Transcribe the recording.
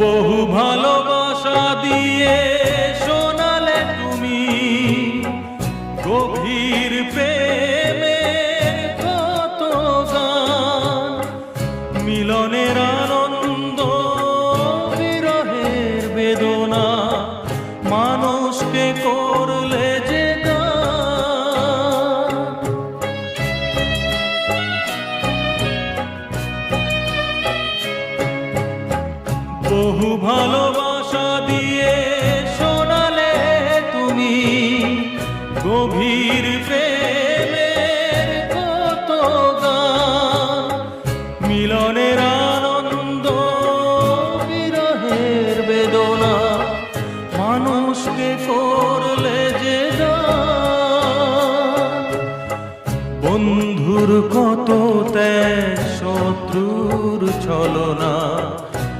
বহু ভালোবাসা দিয়ে শোনালে তুমি গভীর প্রেমের কত গান, মিলনের আনন্দ বিরহের বেদনা, মানুষকে করলে যে গান। বহু ভালোবাসা দিয়ে শোনালে তুমি গভীর প্রেমের কত গান, মিলনের আনন্দ বিরহের বেদনা, মানুষকে করলে যে গান। বন্ধুর কত ত্যাগ, শত্রুর ছলনা,